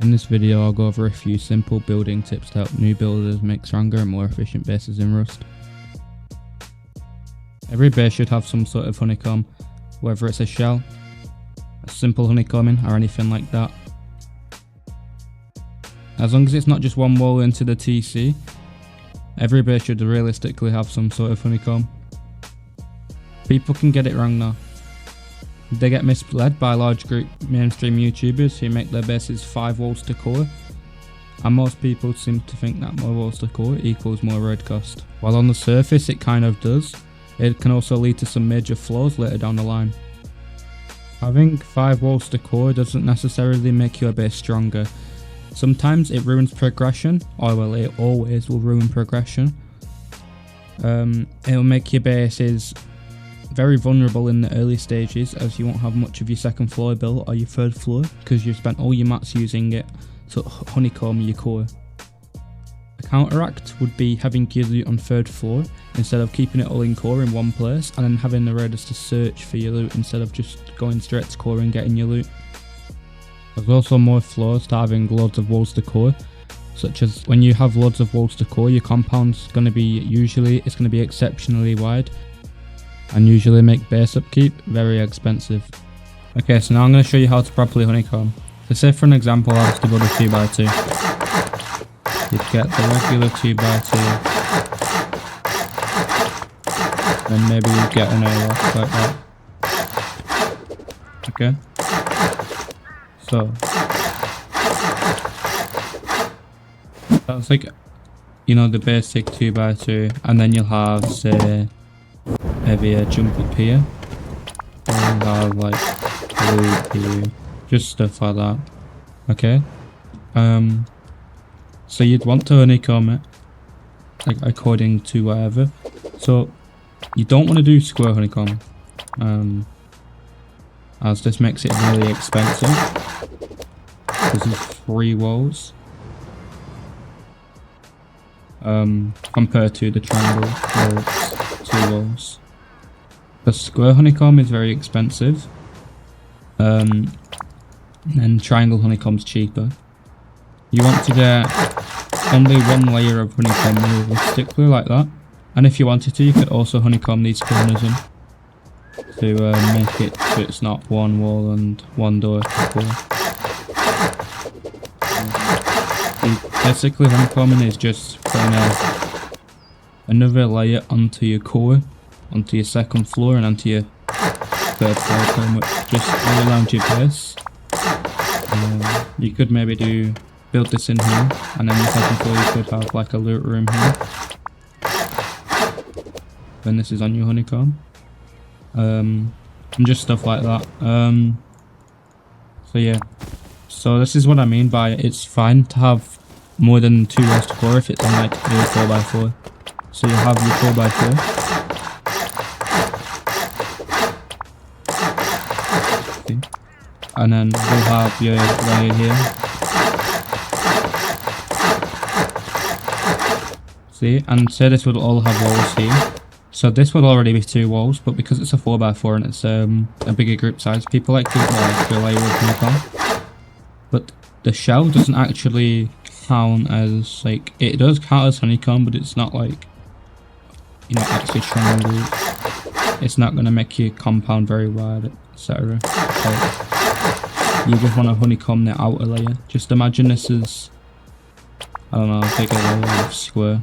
In this video I'll go over a few simple building tips to help new builders make stronger and more efficient bases in Rust. Every base should have some sort of honeycomb, whether it's a shell, a simple honeycombing or anything like that. As long as it's not just one wall into the TC, every base should realistically have some sort of honeycomb. People can get it wrong though. They get misled by large group mainstream YouTubers who make their bases 5 walls to core, and most people seem to think that more walls to core equals more raid cost. While on the surface it kind of does, it can also lead to some major flaws later down the line. Having 5 walls to core doesn't necessarily make your base stronger. Sometimes it ruins progression, or well, it always will ruin progression. It will make your bases very vulnerable in the early stages, as you won't have much of your second floor built or your third floor because you've spent all your mats using it to honeycomb your core. A counteract would be having your loot on third floor instead of keeping it all in core in one place, and then having the raiders to search for your loot instead of just going straight to core and getting your loot. There's also more flaws to having loads of walls to core, such as when you have loads of walls to core, your compound's going to be exceptionally wide, and usually make base upkeep very expensive. Okay, so now I'm going to show you how to properly honeycomb. So say for an example I was to build a 2x2. You'd get the regular 2x2, then maybe you get an airlock like that. Okay, so that's like, you know, the basic 2x2, and then you'll have, say, maybe a jump up here, and you'll have like a loop here, just stuff like that. Okay, so you'd want to honeycomb it like according to whatever. So you don't want to do square honeycomb, as this makes it really expensive. This is 3 walls compared to the triangle where it's 2 walls. The square honeycomb is very expensive, and triangle honeycomb's cheaper. You want to get only 1 layer of honeycomb realistically like that, and if you wanted to you could also honeycomb these corners in to make it so it's not 1 wall and 1 door to core. Basically honeycombing is just putting another layer onto your core, onto your second floor and onto your third floor, pretty much just all around your base. You could maybe build this in here, and then the second floor you could have like a loot room here. Then this is on your honeycomb. And just stuff like that. So yeah, so this is what I mean by it's fine to have more than 2 walls to core if it's on like a 4x4. So you have your 4x4. And then we'll have your layer here. See, and say this would all have walls here. So this would already be 2 walls, but because it's a 4x4 and it's a bigger group size, people like to get like a layer of honeycomb. But the shell doesn't actually count as, like, it does count as honeycomb, but it's not like, you know, actually triangle. It's not going to make your compound very wide, etc. So you just want to honeycomb the outer layer. Just imagine this is, I don't know, a bigger layer of square.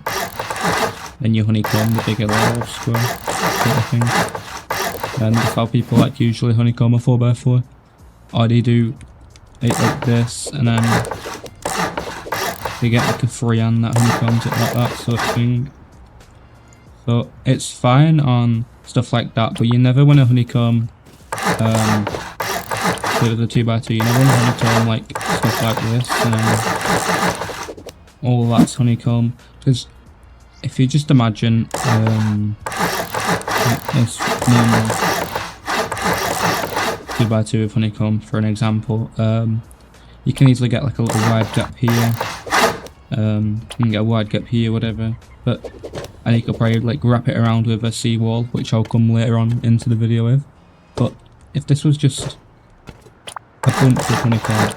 Then you honeycomb the bigger layer of square, sort of thing. And that's how people like usually honeycomb a 4x4. Or they do it like this, and then they get like a freehand that honeycombs it like that sort of thing. So it's fine on stuff like that, but you never want to honeycomb the 2x2. You never want to honeycomb like stuff like this, and all that's honeycomb. Because if you just imagine like this normal 2x2 with honeycomb for an example, you can easily get like a little wide gap here. You can get a wide gap here, whatever. And you could probably like wrap it around with a seawall, which I'll come later on into the video with. But if this was just a bunch of honeycomb,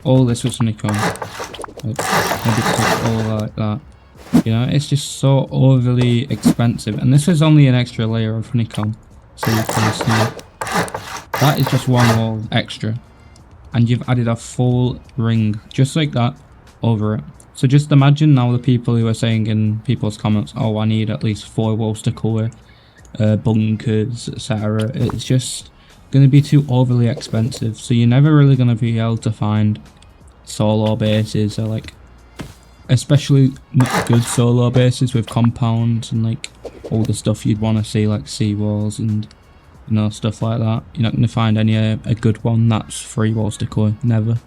all this was honeycomb. Like, maybe click all like that. You know, it's just so overly expensive. And this is only an extra layer of honeycomb. So you can see that is just one wall extra. And you've added a full ring just like that over it. So just imagine now the people who are saying in people's comments, oh, I need at least 4 walls to cover, bunkers, etc. It's just going to be too overly expensive. So you're never really going to be able to find solo bases, or like, especially not good solo bases with compounds and like all the stuff you'd want to see, like seawalls and, you know, stuff like that. You're not going to find any a good one that's 3 walls to core. Never.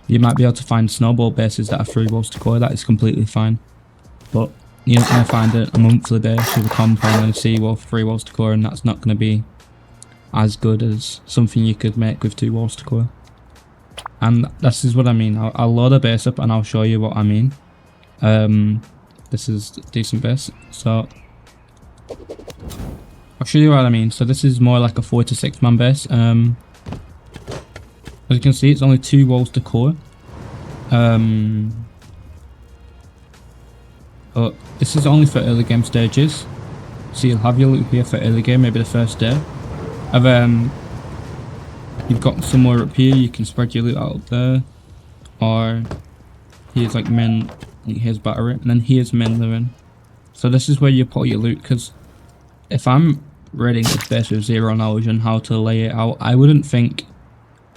You might be able to find snowball bases that are 3 walls to core. That is completely fine. But you're not going to find a monthly base with a compound and a seawall for 3 walls to core, and that's not going to be as good as something you could make with 2 walls to core. And this is what I mean. I'll load a base up and I'll show you what I mean. This is a decent base. So I'll show you what I mean. So this is more like a 4 to 6 man base. As you can see, it's only 2 walls to core. But this is only for early game stages. So you'll have your loot here for early game, maybe the first day. And then you've got somewhere up here you can spread your loot out there. Or here's like main, here's battery, and then here's main living. So this is where you put your loot, because if I'm raiding this base with 0 knowledge on how to lay it out, I wouldn't think,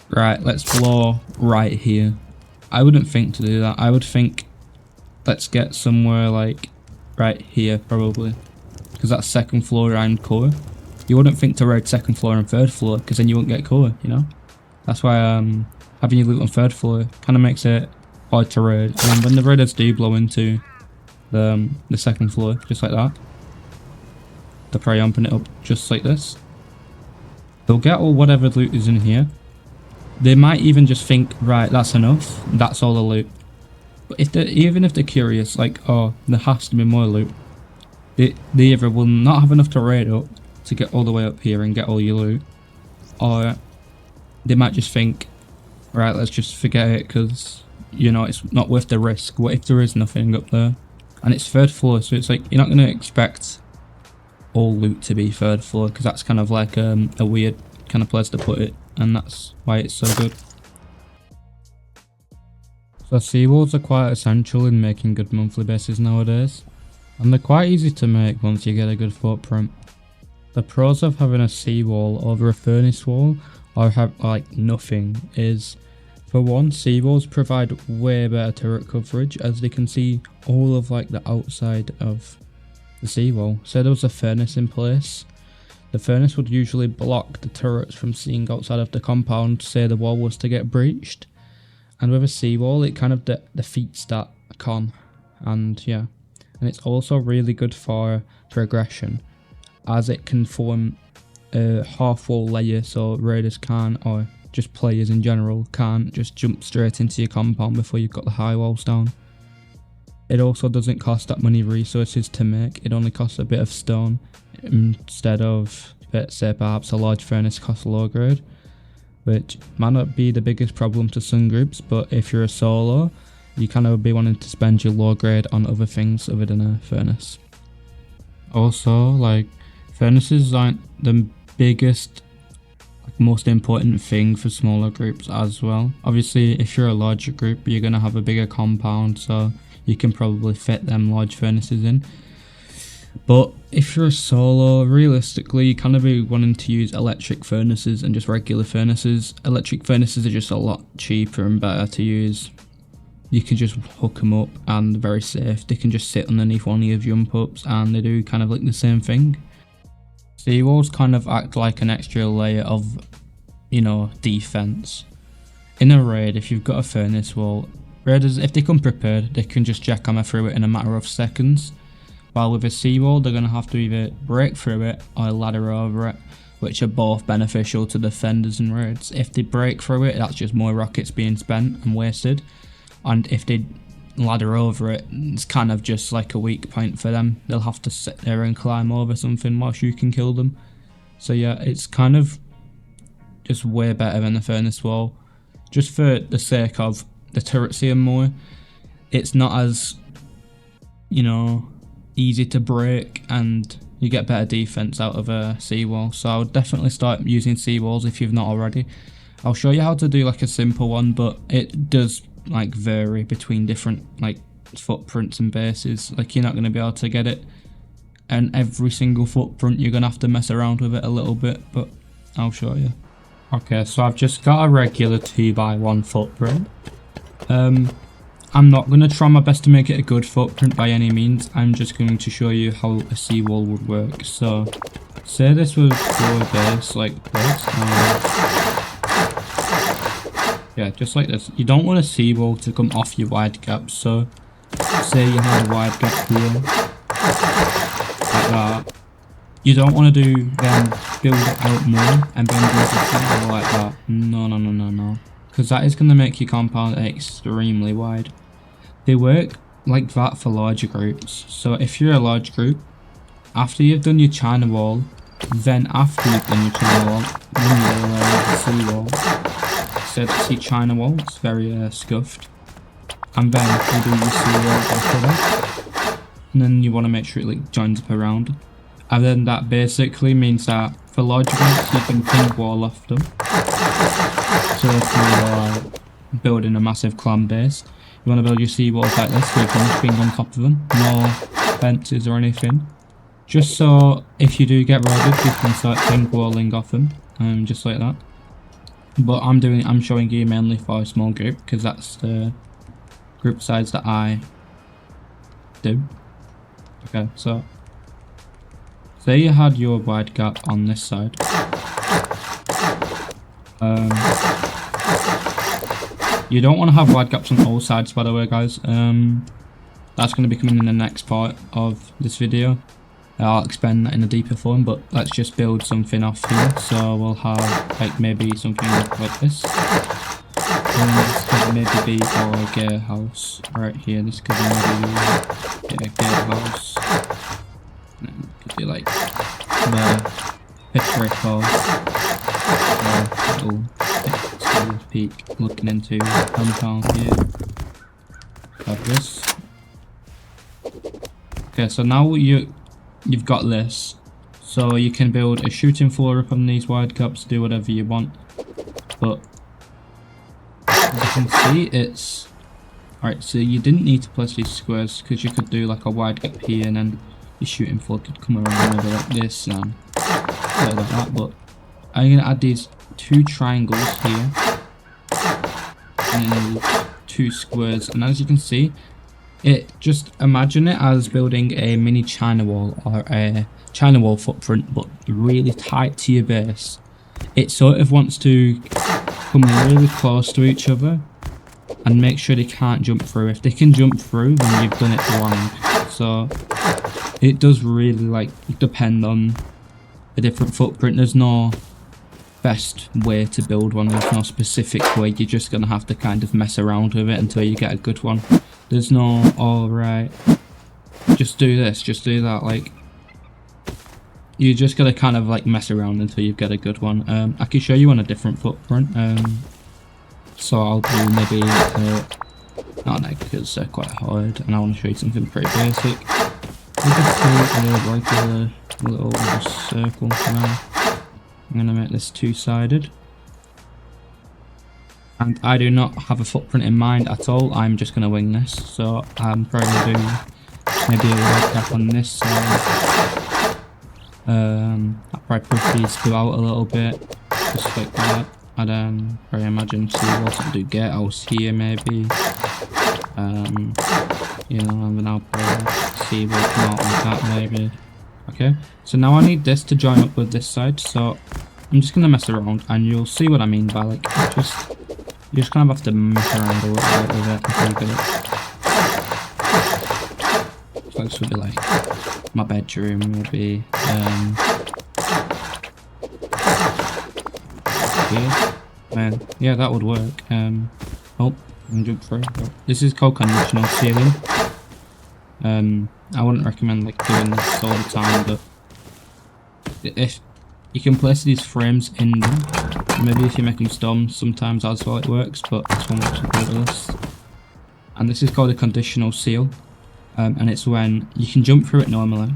right, let's blow right here. I wouldn't think to do that. I would think, let's get somewhere like right here probably, because that's 2nd floor and core. You wouldn't think to raid 2nd floor and 3rd floor, because then you won't get core, you know. That's why having your loot on 3rd floor kind of makes it hard to raid. And when the raiders do blow into the 2nd floor, just like that, they're probably amping it up just like this. They'll get all whatever loot is in here. They might even just think, right, that's enough, that's all the loot. But if even if they're curious, like, oh, there has to be more loot, they either will not have enough to raid up to get all the way up here and get all your loot, or they might just think, right, let's just forget it, because, you know, it's not worth the risk. What if there is nothing up there? And it's 3rd floor, so it's like, you're not going to expect all loot to be 3rd floor, because that's kind of like a weird kind of place to put it, and that's why it's so good. So seawalls are quite essential in making good monthly bases nowadays, and they're quite easy to make once you get a good footprint. The pros of having a seawall over a furnace wall, or have like nothing, is, for one, seawalls provide way better turret coverage, as they can see all of like the outside of the seawall. Say there was a furnace in place, the furnace would usually block the turrets from seeing outside of the compound, say the wall was to get breached. And with a seawall, it kind of defeats that con. And yeah, and it's also really good for progression, as it can form a half wall layer, so raiders can't, or just players in general can't just jump straight into your compound before you've got the high walls down. It also doesn't cost that many resources to make. It only costs a bit of stone, instead of, let's say, perhaps a large furnace costs low grade, which might not be the biggest problem to some groups, but if you're a solo, you kind of be wanting to spend your low grade on other things other than a furnace. Also, like, furnaces aren't the biggest, like, most important thing for smaller groups as well. Obviously, if you're a larger group, you're going to have a bigger compound, so you can probably fit them large furnaces in. But if you're a solo, realistically, you kind of be wanting to use electric furnaces and just regular furnaces. Electric furnaces are just a lot cheaper and better to use. You can just hook them up and they're very safe. They can just sit underneath one of your jump ups and they do kind of like the same thing. Seawalls kind of act like an extra layer of, you know, defense. In a raid, if you've got a furnace wall, raiders, if they come prepared, they can just jackhammer through it in a matter of seconds. While with a seawall, they're going to have to either break through it or ladder over it, which are both beneficial to defenders and raids. If they break through it, that's just more rockets being spent and wasted. And if they ladder over it, it's kind of just like a weak point for them. They'll have to sit there and climb over something whilst you can kill them. So yeah, it's kind of just way better than the furnace wall. just for the sake of the turret seeing more, it's not as, you know, easy to break, and you get better defense out of a seawall. So I would definitely start using seawalls if you've not already. I'll show you how to do like a simple one, but it does like vary between different like footprints and bases. Like you're not going to be able to get it and every single footprint, you're going to have to mess around with it a little bit, but I'll show you. Okay, so I've just got a regular 2x1 footprint. I'm not going to try my best to make it a good footprint by any means. I'm just going to show you how a seawall would work. So, say this was for a base like this. Yeah, just like this. You don't want a seawall to come off your wide gap. So, say you had a wide gap here, like that. You don't want to do build it out more and then build a seawall like that. No. Because that is going to make your compound extremely wide. They work like that for larger groups. So if you're a large group, after you've done your China wall, then after you've done your China wall, then you'll seawall. So that's your China wall, it's very scuffed. And then you do your seawall after that. And then you want to make sure it like joins up around. And then that basically means that for larger groups, you can ping wall off them. So if you're building a massive clan base, you want to build your seawalls like this, so you can just ping on top of them, no fences or anything. Just so if you do get raided, you can start ping walling off them, just like that. But I'm showing you mainly for a small group because that's the group size that I do. Okay, so say you had your wide gap on this side. You don't want to have wide gaps on all sides, by the way, guys. That's going to be coming in the next part of this video. I'll explain that in a deeper form, but let's just build something off here. So we'll have like maybe something like this. This could maybe be our gatehouse right here. This could maybe be a gatehouse. And then it could be like the historic house. Little peek looking into compound here. Like this. Okay, so now you've got this, so you can build a shooting floor up on these wide gaps, do whatever you want. But as you can see, it's alright. So you didn't need to place these squares because you could do like a wide gap here, and then your shooting floor could come around over like this and like that. But I'm gonna add these 2 triangles here and 2 squares, and as you can see, just imagine it as building a mini China wall or a China wall footprint, but really tight to your base. It sort of wants to come really close to each other and make sure they can't jump through. If they can jump through, then you've done it wrong. So it does really like depend on a different footprint. There's no best way to build one. There's no specific way. You're just gonna have to kind of mess around with it until you get a good one. There's no alright, just do this, just do that. Like, you just gotta kind of like mess around until you get a good one. I can show you on a different footprint. So I'll do maybe not like, because they're quite hard, and I want to show you something pretty basic. We can do like a little circle now. I'm gonna make this 2-sided. And I do not have a footprint in mind at all. I'm just going to wing this. So I'm probably going to do maybe a wide gap on this side. I'll probably push these 2 out a little bit, just like that. And then probably imagine seawalls and do gatehouse here maybe. You know, and then I'll probably seawall come out like that maybe. Okay, so now I need this to join up with this side. So I'm just going to mess around, and you'll see what I mean by like you just kind of have to mess around a little bit with it until you get it. So this would be like my bedroom, would be here. Man, yeah, that would work. Oh, I'm jump through. This is called conditional ceiling. I wouldn't recommend like doing this all the time, but if you can place these frames in them. Maybe if you're making stones, sometimes that's how it works, but this one works with this. And this is called a conditional seal, and it's when you can jump through it normally,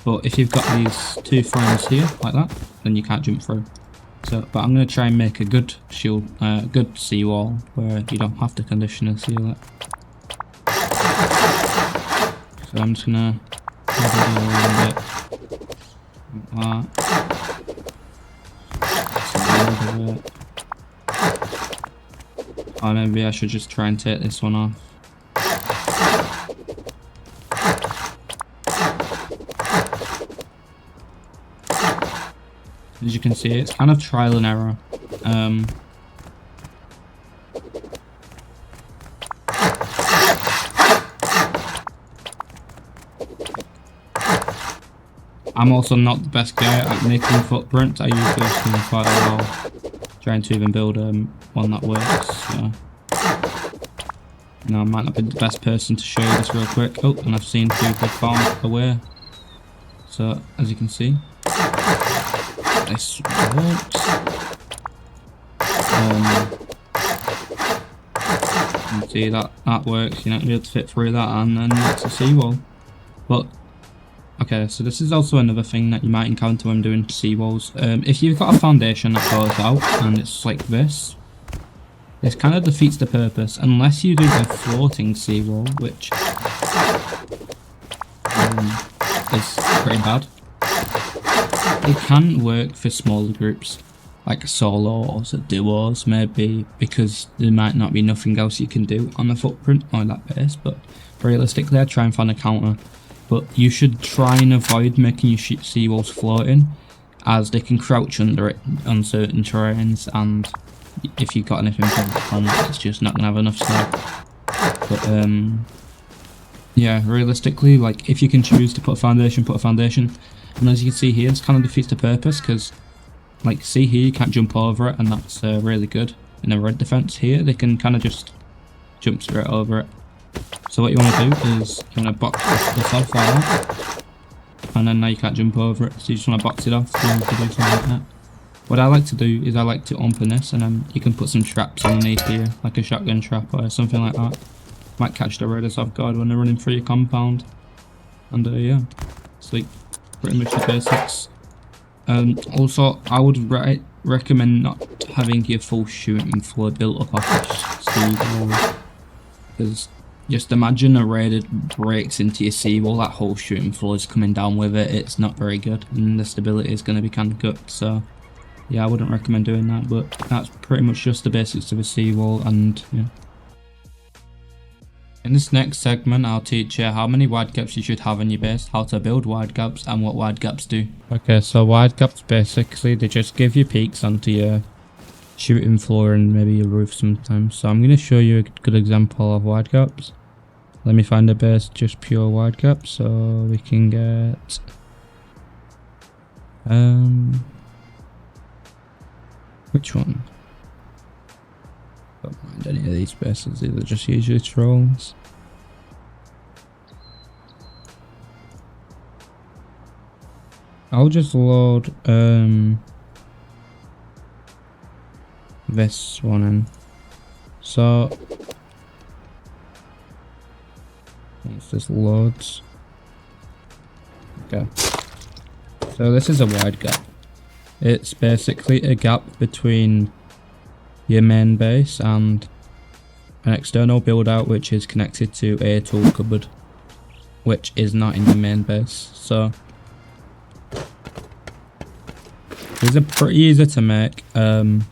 but if you've got these 2 frames here like that, then you can't jump through. So, but I'm going to try and make a good shield, good seawall where you don't have to conditional seal it. So I'm just gonna move it a little bit like that. Or maybe I should just try and take this one off. As you can see, it's kind of trial and error. I'm also not the best guy at making footprints. I usually spend quite a while trying to even build one that works. So, I might not be the best person to show you this real quick. Oh, and I've seen 2 good farms away. So, as you can see, this works. You can see that works. You're not able to fit through that, and then it's a seawall. But okay, so this is also another thing that you might encounter when doing seawalls. If you've got a foundation that goes out and it's like this kind of defeats the purpose unless you do a floating seawall, which is pretty bad. It can work for smaller groups, like solos or duos maybe, because there might not be nothing else you can do on the footprint or that base, but realistically I'd try and find a counter. But you should try and avoid making your seawalls floating, as they can crouch under it on certain terrains, and if you've got anything on it, it's just not going to have enough slack. But yeah, realistically, like if you can choose to put a foundation, put a foundation. And as you can see here, this kind of defeats the purpose, because like see here, you can't jump over it, and that's really good. In a red defense here, they can kind of just jump straight over it. So what you want to do is you want to box this off like that, and then now you can't jump over it, so you just want to box it off and do something like that. What I like to do is I like to open this, and then you can put some traps underneath here, like a shotgun trap or something like that. Might catch the raiders off guard when they're running through your compound. And yeah, it's like pretty much the basics. Also, I would recommend not having your full shooting floor built up off the seawall, because just imagine a raider breaks into your seawall, that whole shooting floor is coming down with it. It's not very good, and the stability is going to be kind of good. So yeah, I wouldn't recommend doing that, but that's pretty much just the basics of a seawall. And yeah, in this next segment I'll teach you how many wide gaps you should have in your base, how to build wide gaps, and what wide gaps do. Okay, so wide gaps basically, they just give you peaks onto your shooting floor and maybe your roof sometimes. So I'm going to show you a good example of wide gaps. Let me find a base just pure wide gap so we can get which one? Don't mind any of these bases, these are just usually trolls. I'll just load this one in. So once this loads, okay, so this is a wide gap. It's basically a gap between your main base and an external build out which is connected to a tool cupboard, which is not in your main base. So these are pretty easy to make, and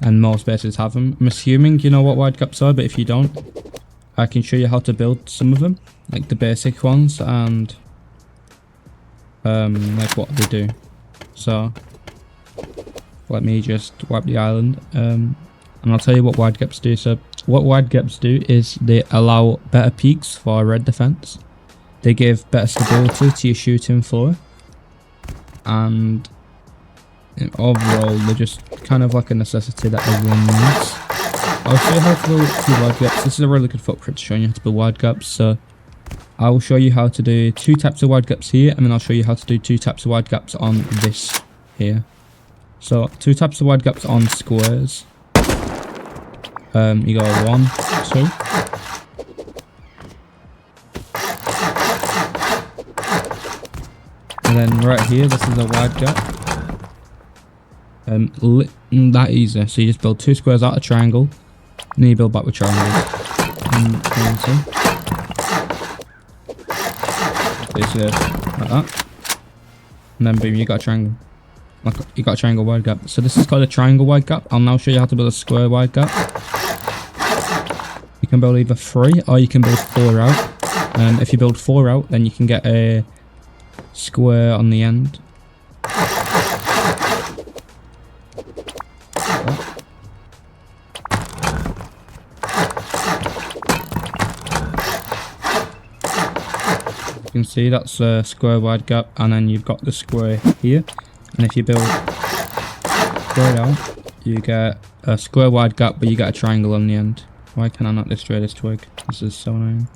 most bases have them. I'm assuming you know what wide gaps are, but if you don't, I can show you how to build some of them, like the basic ones, and like what they do. So let me just wipe the island, and I'll tell you what wide gaps do. So what wide gaps do is they allow better peaks for red defense, they give better stability to your shooting floor, and overall they're just kind of like a necessity that everyone needs. I'll show you how to build 2 wide gaps. This is a really good footprint showing you how to build wide gaps. So I will show you how to do 2 types of wide gaps here, and then I'll show you how to do 2 types of wide gaps on this here. So 2 types of wide gaps on squares. You go 1, 2. And then right here, this is a wide gap. That easy. So you just build 2 squares out of triangle, and then you build back with triangles. Basically like that. And then boom, you got a triangle. Like you got a triangle wide gap. So this is called a triangle wide gap. I'll now show you how to build a square wide gap. You can build either 3 or you can build 4 out. If you build 4 out, then you can get a square on the end. You can see that's a square wide gap, and then you've got the square here. And if you build square out, you get a square wide gap, but you get a triangle on the end. Why can I not destroy this twig? This is so annoying.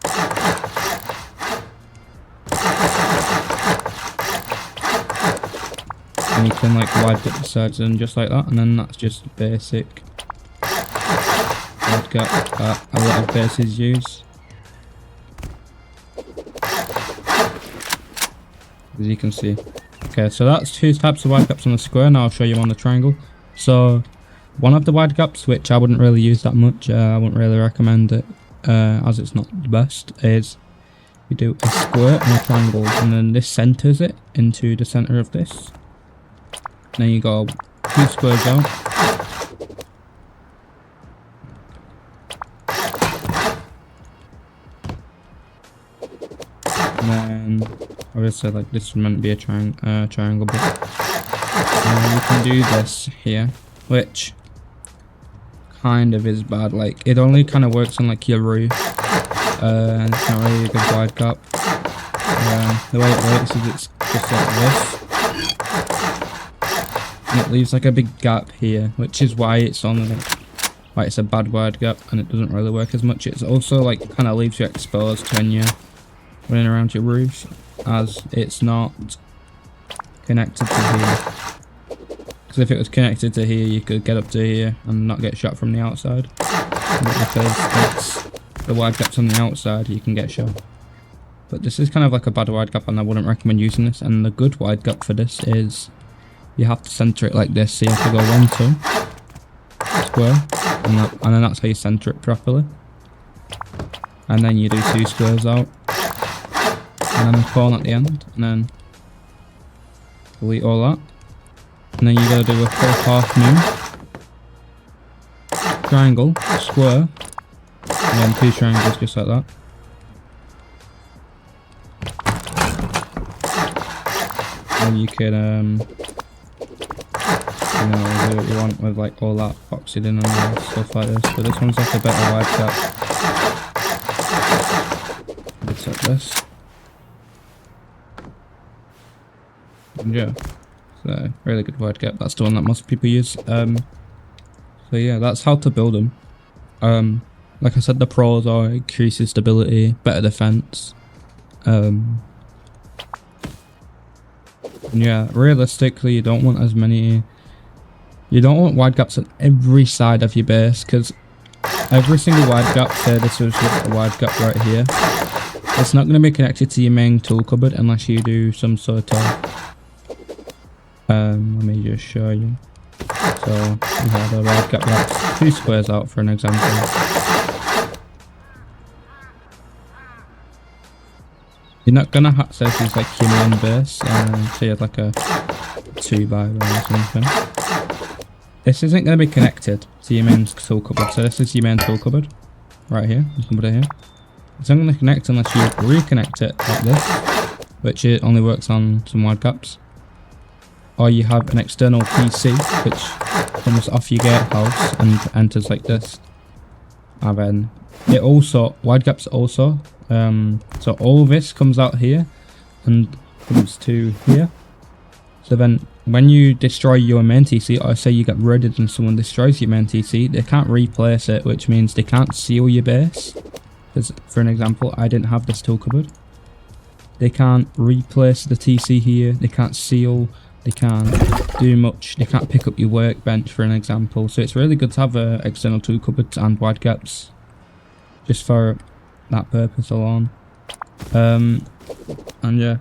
And you can like wide gap the sides in just like that, and then that's just basic wide gap that a lot of bases use. As you can see. Okay, so that's 2 types of wide gaps on the square. Now I'll show you on the triangle. So one of the wide gaps, which I wouldn't really use that much, I wouldn't really recommend it, as it's not the best, is you do a square and a triangle, and then this centers it into the center of this. Then you go 2 squares out. And then obviously like this is meant to be a triangle, but you can do this here, which kind of is bad. Like it only kind of works on like your roof, and it's not really a good wide gap. The way it works is it's just like this, and it leaves like a big gap here, which is why it's on why it's a bad wide gap, and it doesn't really work as much. It's also like kind of leaves you exposed when you're running around your roofs, as it's not connected to here. Because if it was connected to here, you could get up to here and not get shot from the outside. But because it's the wide gaps on the outside, you can get shot. But this is kind of like a bad wide gap, and I wouldn't recommend using this. And the good wide gap for this is you have to center it like this. So you have to go 1, 2 square, and then that's how you center it properly. And then you do 2 squares out, and then a corner at the end, and then delete all that. And then you gotta do a full half moon, triangle, square, and then 2 triangles just like that. And you can you know, do what you want with like all that boxed in and all stuff like this. But this one's like a better wide gap. It's like this. And yeah, so really good wide gap. That's the one that most people use. So yeah, that's how to build them. Like I said, the pros are increases stability, better defense. And yeah, realistically, you don't want as many. You don't want wide gaps on every side of your base, because every single wide gap, say this was a wide gap right here, it's not going to be connected to your main tool cupboard unless you do some sort of let me just show you. So we have a wide gap that's 2 squares out for an example. You're not gonna have, say this is like your main base, say you had like a 2x1 or something. This isn't going to be connected to your main tool cupboard, so this is your main tool cupboard, right here, you can put it here. It's not going to connect unless you reconnect it like this, which it only works on some wide gaps. Or you have an external PC, which comes off your gatehouse and enters like this. And then it also, wide gaps also, so all this comes out here and comes to here. So then when you destroy your main TC, or say you get raided and someone destroys your main TC, they can't replace it, which means they can't seal your base. Because for an example, I didn't have this tool cupboard. They can't replace the TC here, they can't seal they can't do much. They can't pick up your workbench, for an example. So it's really good to have external tool cupboards and wide gaps, just for that purpose alone. And yeah.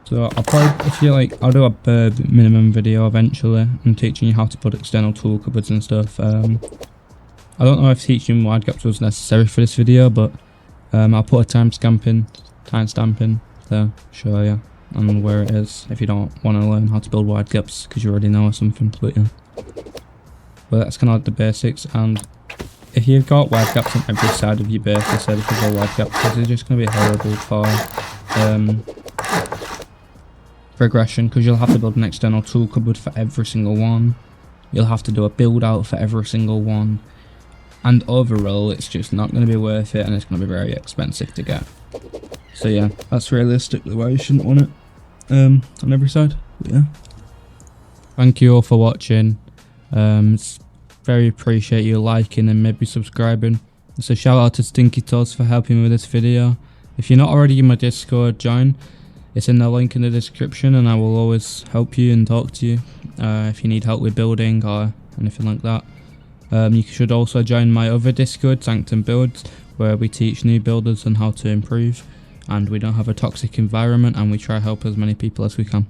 So I'll probably, if you like, I'll do a bare minimum video eventually and teaching you how to put external tool cupboards and stuff. I don't know if teaching wide gaps was necessary for this video, but I'll put a timestamp in to show you and where it is if you don't want to learn how to build wide gaps because you already know or something. But yeah, but that's kind of like the basics. And if you've got wide gaps on every side of your base instead of a wide gap, because they're just going to be horrible for progression, because you'll have to build an external tool cupboard for every single one. You'll have to do a build out for every single one, and overall it's just not going to be worth it, and it's going to be very expensive to get. So yeah, that's realistically why you shouldn't want it on every side. But yeah, thank you all for watching. It's very appreciate you liking and maybe subscribing. So shout out to Stinky Toes for helping me with this video. If you're not already in my Discord, join. It's in the link in the description, and I will always help you and talk to you if you need help with building or anything like that. You should also join my other Discord, Sanctum Builds, where we teach new builders on how to improve, and we don't have a toxic environment, and we try to help as many people as we can.